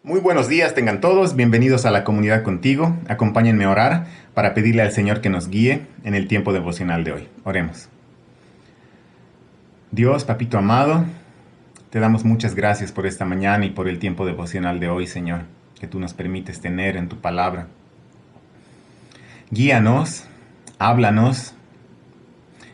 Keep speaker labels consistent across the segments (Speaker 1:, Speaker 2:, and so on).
Speaker 1: Muy buenos días tengan todos, bienvenidos a la comunidad contigo. Acompáñenme a orar para pedirle al Señor que nos guíe en el tiempo devocional de hoy. Oremos. Dios, papito amado, te damos muchas gracias por esta mañana y por el tiempo devocional de hoy, Señor, que tú nos permites tener en tu palabra. Guíanos, háblanos,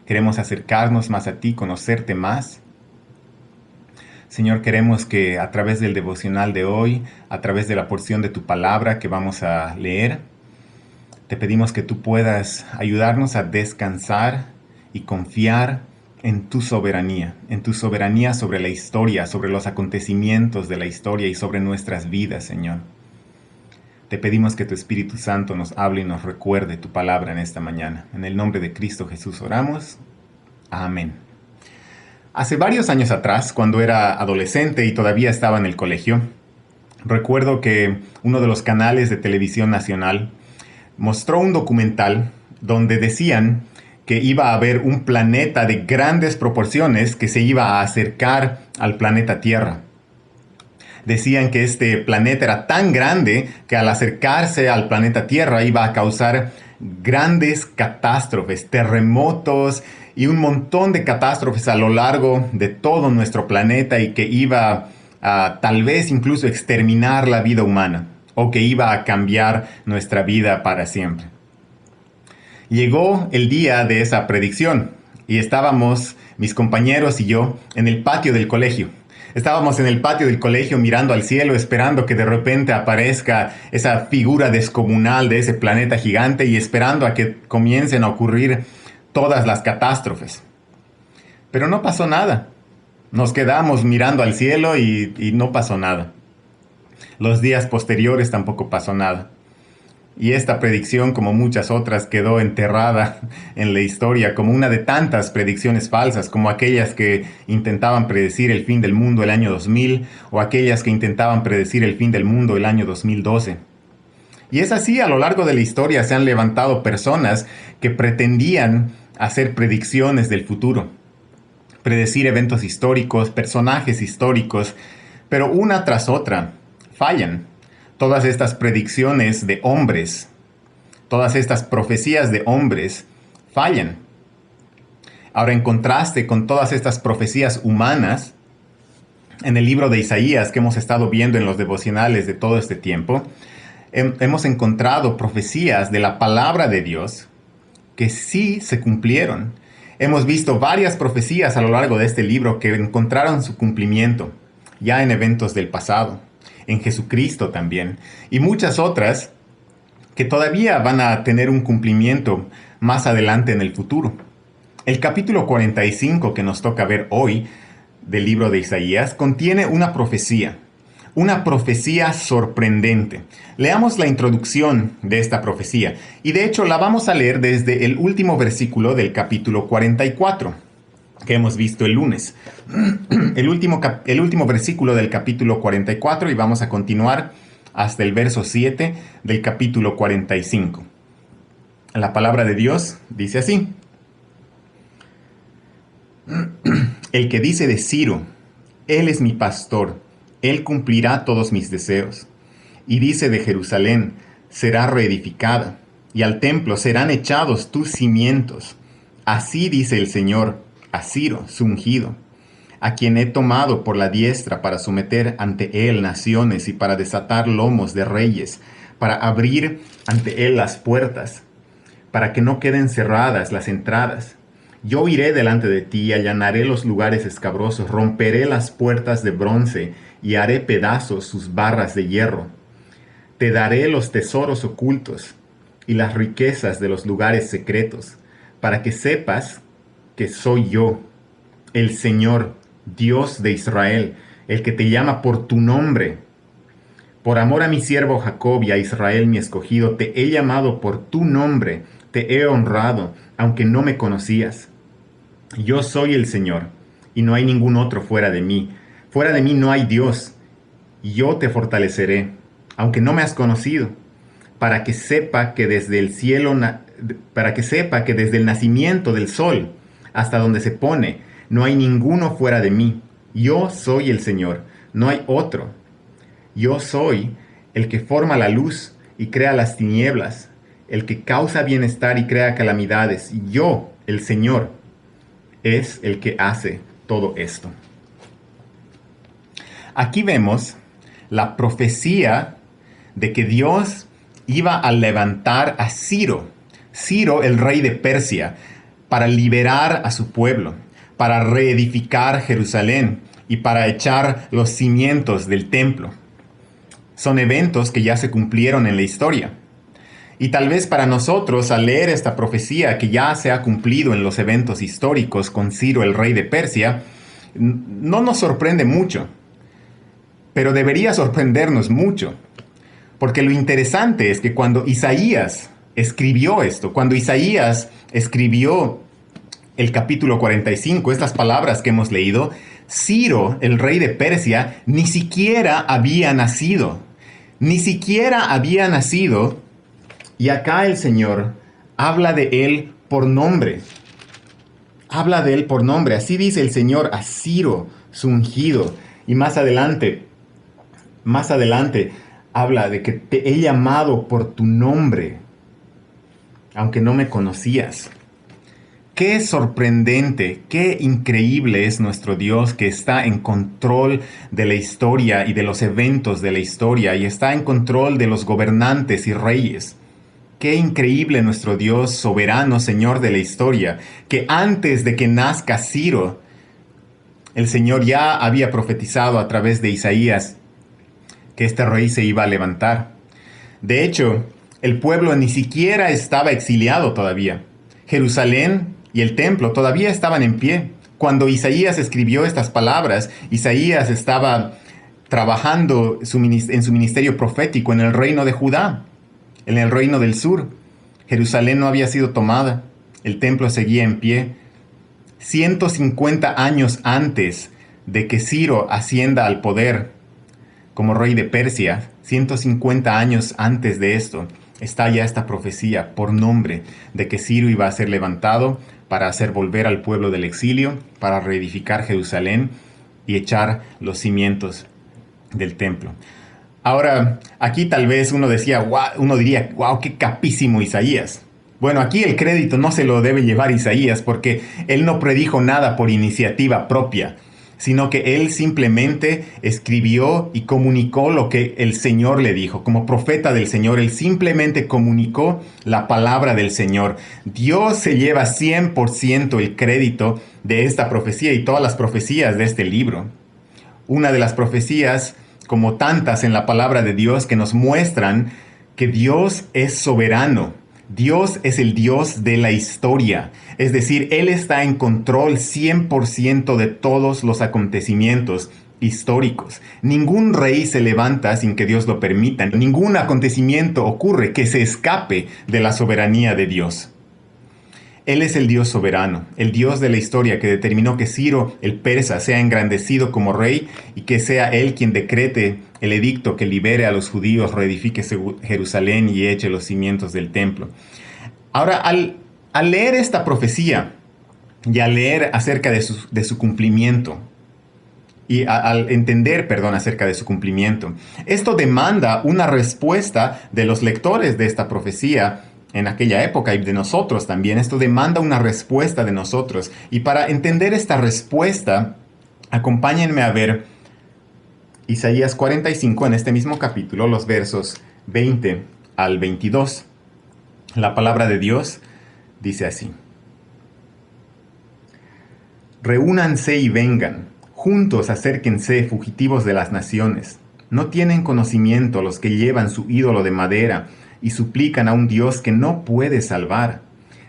Speaker 1: queremos acercarnos más a ti, conocerte más. Señor, queremos que a través del devocional de hoy, a través de la porción de tu palabra que vamos a leer, te pedimos que tú puedas ayudarnos a descansar y confiar en tu soberanía sobre la historia, sobre los acontecimientos de la historia y sobre nuestras vidas, Señor. Te pedimos que tu Espíritu Santo nos hable y nos recuerde tu palabra en esta mañana. En el nombre de Cristo Jesús oramos. Amén. Hace varios años atrás, cuando era adolescente y todavía estaba en el colegio, recuerdo que uno de los canales de televisión nacional mostró un documental donde decían que iba a haber un planeta de grandes proporciones que se iba a acercar al planeta Tierra. Decían que este planeta era tan grande que al acercarse al planeta Tierra iba a causar grandes catástrofes, terremotos y un montón de catástrofes a lo largo de todo nuestro planeta y que iba a tal vez incluso exterminar la vida humana o que iba a cambiar nuestra vida para siempre. Llegó el día de esa predicción y estábamos, mis compañeros y yo, en el patio del colegio. Estábamos en el patio del colegio mirando al cielo, esperando que de repente aparezca esa figura descomunal de ese planeta gigante y esperando a que comiencen a ocurrir todas las catástrofes. Pero no pasó nada. Nos quedamos mirando al cielo y no pasó nada. Los días posteriores tampoco pasó nada. Y esta predicción, como muchas otras, quedó enterrada en la historia como una de tantas predicciones falsas, como aquellas que intentaban predecir el fin del mundo el año 2000 o aquellas que intentaban predecir el fin del mundo el año 2012. Y es así, a lo largo de la historia se han levantado personas que pretendían hacer predicciones del futuro, predecir eventos históricos, personajes históricos, pero una tras otra fallan. Todas estas predicciones de hombres, todas estas profecías de hombres fallan. Ahora, en contraste con todas estas profecías humanas, en el libro de Isaías que hemos estado viendo en los devocionales de todo este tiempo, hemos encontrado profecías de la palabra de Dios que sí se cumplieron. Hemos visto varias profecías a lo largo de este libro que encontraron su cumplimiento ya en eventos del pasado, en Jesucristo también, y muchas otras que todavía van a tener un cumplimiento más adelante en el futuro. El capítulo 45 que nos toca ver hoy del libro de Isaías contiene una profecía sorprendente. Leamos la introducción de esta profecía, y de hecho la vamos a leer desde el último versículo del capítulo 44. Que hemos visto el lunes. El último versículo del capítulo 44 y vamos a continuar hasta el verso 7 del capítulo 45. La palabra de Dios dice así. El que dice de Ciro, Él es mi pastor, Él cumplirá todos mis deseos. Y dice de Jerusalén, será reedificada, y al templo serán echados tus cimientos. Así dice el Señor, a Ciro, su ungido, a quien he tomado por la diestra para someter ante él naciones y para desatar lomos de reyes, para abrir ante él las puertas, para que no queden cerradas las entradas. Yo iré delante de ti y allanaré los lugares escabrosos, romperé las puertas de bronce y haré pedazos sus barras de hierro. Te daré los tesoros ocultos y las riquezas de los lugares secretos, para que sepas que soy yo, el Señor, Dios de Israel, el que te llama por tu nombre. Por amor a mi siervo Jacob y a Israel mi escogido, te he llamado por tu nombre, te he honrado, aunque no me conocías. Yo soy el Señor, y no hay ningún otro fuera de mí. Fuera de mí no hay Dios. Yo te fortaleceré, aunque no me has conocido, para que sepa que desde el cielo, para que sepa que desde el nacimiento del sol hasta donde se pone, no hay ninguno fuera de mí. Yo soy el Señor, no hay otro. Yo soy el que forma la luz y crea las tinieblas, el que causa bienestar y crea calamidades. Yo, el Señor, es el que hace todo esto. Aquí vemos la profecía de que Dios iba a levantar a Ciro, el rey de Persia, para liberar a su pueblo, para reedificar Jerusalén y para echar los cimientos del templo. Son eventos que ya se cumplieron en la historia. Y tal vez para nosotros, al leer esta profecía que ya se ha cumplido en los eventos históricos con Ciro, el rey de Persia, no nos sorprende mucho, pero debería sorprendernos mucho. Porque lo interesante es que cuando Isaías escribió esto, cuando Isaías escribió el capítulo 45, estas palabras que hemos leído, Ciro, el rey de Persia, ni siquiera había nacido. Ni siquiera había nacido. Y acá el Señor habla de él por nombre. Habla de él por nombre. Así dice el Señor a Ciro, su ungido. Y más adelante habla de que te he llamado por tu nombre, aunque no me conocías. Qué sorprendente, qué increíble es nuestro Dios, que está en control de la historia y de los eventos de la historia, y está en control de los gobernantes y reyes. Qué increíble nuestro Dios, soberano, Señor de la historia, que antes de que nazca Ciro, el Señor ya había profetizado a través de Isaías que este rey se iba a levantar. De hecho, el pueblo ni siquiera estaba exiliado todavía. Jerusalén y el templo todavía estaban en pie. Cuando Isaías escribió estas palabras, Isaías estaba trabajando en su ministerio profético en el reino de Judá, en el reino del sur. Jerusalén no había sido tomada, el templo seguía en pie. 150 años antes de que Ciro ascienda al poder como rey de Persia, 150 años antes de esto, está ya esta profecía por nombre de que Ciro iba a ser levantado para hacer volver al pueblo del exilio, para reedificar Jerusalén y echar los cimientos del templo. Ahora, aquí tal vez uno diría, wow, qué capísimo Isaías. Bueno, aquí el crédito no se lo debe llevar Isaías, porque él no predijo nada por iniciativa propia, sino que él simplemente escribió y comunicó lo que el Señor le dijo. Como profeta del Señor, él simplemente comunicó la palabra del Señor. Dios se lleva 100% el crédito de esta profecía y todas las profecías de este libro. Una de las profecías, como tantas en la palabra de Dios, que nos muestran que Dios es soberano. Dios es el Dios de la historia, es decir, Él está en control 100% de todos los acontecimientos históricos. Ningún rey se levanta sin que Dios lo permita. Ningún acontecimiento ocurre que se escape de la soberanía de Dios. Él es el Dios soberano, el Dios de la historia que determinó que Ciro, el persa, sea engrandecido como rey y que sea él quien decrete el edicto que libere a los judíos, reedifique Jerusalén y eche los cimientos del templo. Ahora, al leer esta profecía y al leer acerca de su cumplimiento, y al entender, acerca de su cumplimiento, esto demanda una respuesta de los lectores de esta profecía en aquella época y de nosotros también. Esto demanda una respuesta de nosotros. Y para entender esta respuesta, acompáñenme a ver Isaías 45 en este mismo capítulo, los versos 20 al 22. La palabra de Dios dice así: Reúnanse y vengan, juntos acérquense, fugitivos de las naciones. ¿No tienen conocimiento los que llevan su ídolo de madera y suplican a un Dios que no puede salvar?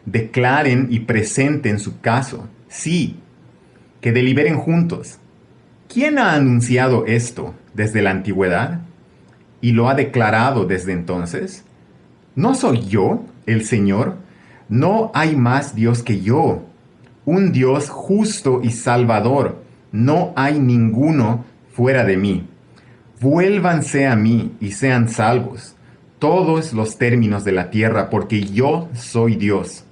Speaker 1: Declaren y presenten su caso. Sí, que deliberen juntos. ¿Quién ha anunciado esto desde la antigüedad y lo ha declarado desde entonces? ¿No soy yo, el Señor? No hay más Dios que yo, un Dios justo y salvador. No hay ninguno fuera de mí. Vuélvanse a mí y sean salvos todos los términos de la tierra, porque yo soy Dios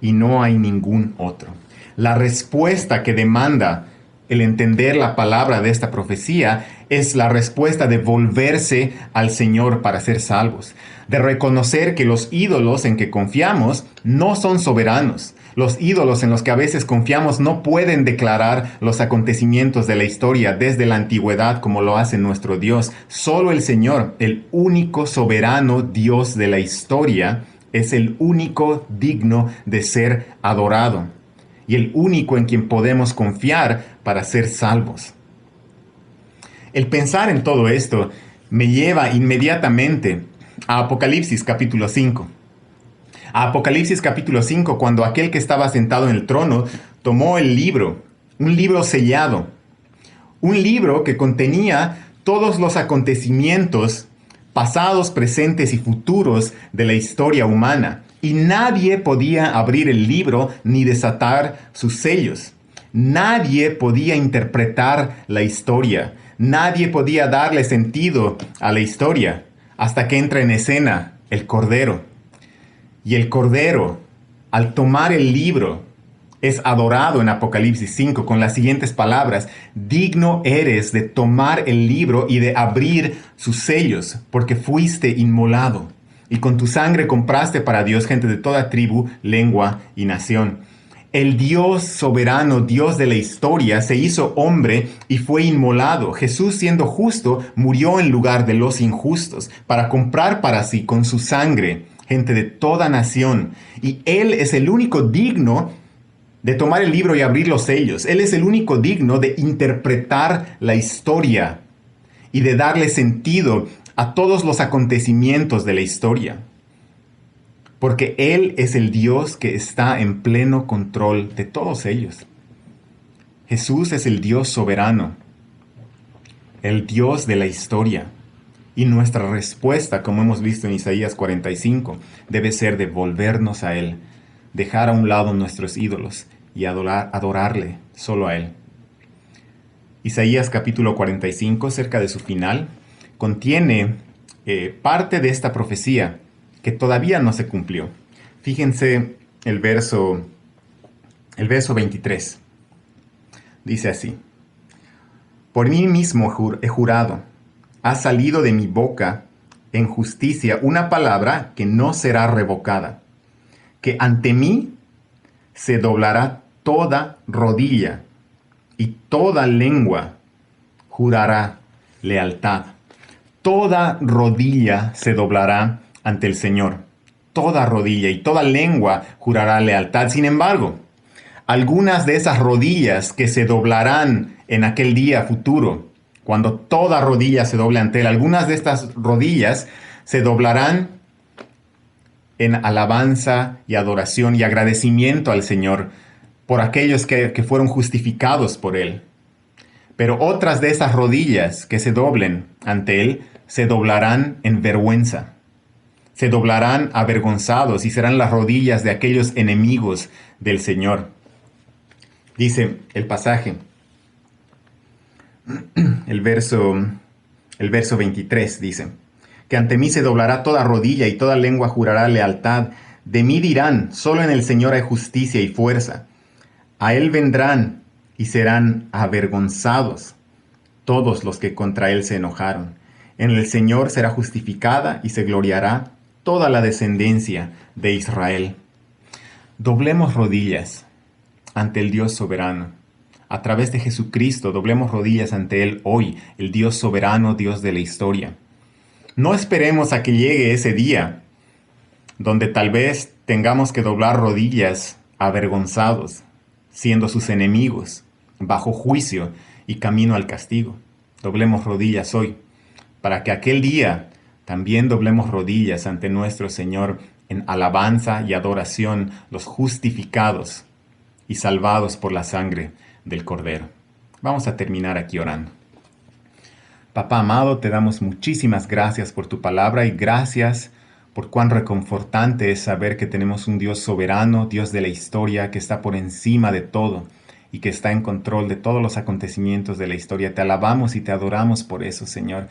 Speaker 1: y no hay ningún otro. La respuesta que demanda El entender la palabra de esta profecía es la respuesta de volverse al Señor para ser salvos, de reconocer que los ídolos en que confiamos no son soberanos. Los ídolos en los que a veces confiamos no pueden declarar los acontecimientos de la historia desde la antigüedad como lo hace nuestro Dios. Solo el Señor, el único soberano Dios de la historia, es el único digno de ser adorado y el único en quien podemos confiar para ser salvos. El pensar en todo esto me lleva inmediatamente a Apocalipsis capítulo 5. A Apocalipsis capítulo 5, cuando aquel que estaba sentado en el trono tomó el libro, un libro sellado, un libro que contenía todos los acontecimientos pasados, presentes y futuros de la historia humana. Y nadie podía abrir el libro ni desatar sus sellos. Nadie podía interpretar la historia. Nadie podía darle sentido a la historia hasta que entra en escena el Cordero. Y el Cordero, al tomar el libro, es adorado en Apocalipsis 5 con las siguientes palabras: digno eres de tomar el libro y de abrir sus sellos, porque fuiste inmolado, y con tu sangre compraste para Dios gente de toda tribu, lengua y nación. El Dios soberano, Dios de la historia, se hizo hombre y fue inmolado. Jesús, siendo justo, murió en lugar de los injustos para comprar para sí con su sangre gente de toda nación. Y Él es el único digno de tomar el libro y abrir los sellos. Él es el único digno de interpretar la historia y de darle sentido a todos los acontecimientos de la historia. Porque Él es el Dios que está en pleno control de todos ellos. Jesús es el Dios soberano, el Dios de la historia. Y nuestra respuesta, como hemos visto en Isaías 45, debe ser de volvernos a Él, dejar a un lado nuestros ídolos y adorarle solo a Él. Isaías capítulo 45, cerca de su final, contiene parte de esta profecía que todavía no se cumplió. Fíjense el verso 23. Dice así: por mí mismo he jurado, ha salido de mi boca en justicia una palabra que no será revocada, que ante mí se doblará toda rodilla y toda lengua jurará lealtad. Toda rodilla se doblará ante el Señor. Toda rodilla y toda lengua jurará lealtad. Sin embargo, algunas de esas rodillas que se doblarán en aquel día futuro, cuando toda rodilla se doble ante Él, algunas de estas rodillas se doblarán en alabanza y adoración y agradecimiento al Señor por aquellos que fueron justificados por Él. Pero otras de esas rodillas que se doblen ante Él se doblarán en vergüenza. Se doblarán avergonzados y serán las rodillas de aquellos enemigos del Señor. Dice el pasaje, el verso 23 dice, que ante mí se doblará toda rodilla y toda lengua jurará lealtad. De mí dirán, solo en el Señor hay justicia y fuerza. A Él vendrán y serán avergonzados todos los que contra Él se enojaron. En el Señor será justificada y se gloriará toda la descendencia de Israel. Doblemos rodillas ante el Dios soberano. A través de Jesucristo doblemos rodillas ante Él hoy, el Dios soberano, Dios de la historia. No esperemos a que llegue ese día, donde tal vez tengamos que doblar rodillas avergonzados, siendo sus enemigos, bajo juicio y camino al castigo. Doblemos rodillas hoy, para que aquel día también doblemos rodillas ante nuestro Señor en alabanza y adoración, los justificados y salvados por la sangre del Cordero. Vamos a terminar aquí orando. Papá amado, te damos muchísimas gracias por tu palabra y gracias por cuán reconfortante es saber que tenemos un Dios soberano, Dios de la historia, que está por encima de todo y que está en control de todos los acontecimientos de la historia. Te alabamos y te adoramos por eso, Señor.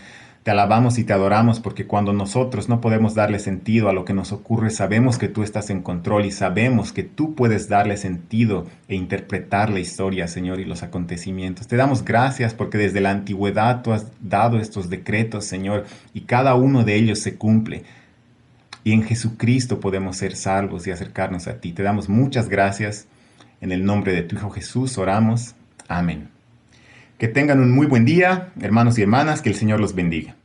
Speaker 1: Te alabamos y te adoramos porque cuando nosotros no podemos darle sentido a lo que nos ocurre, sabemos que tú estás en control y sabemos que tú puedes darle sentido e interpretar la historia, Señor, y los acontecimientos. Te damos gracias porque desde la antigüedad tú has dado estos decretos, Señor, y cada uno de ellos se cumple. Y en Jesucristo podemos ser salvos y acercarnos a ti. Te damos muchas gracias. En el nombre de tu Hijo Jesús oramos. Amén. Que tengan un muy buen día, hermanos y hermanas, que el Señor los bendiga.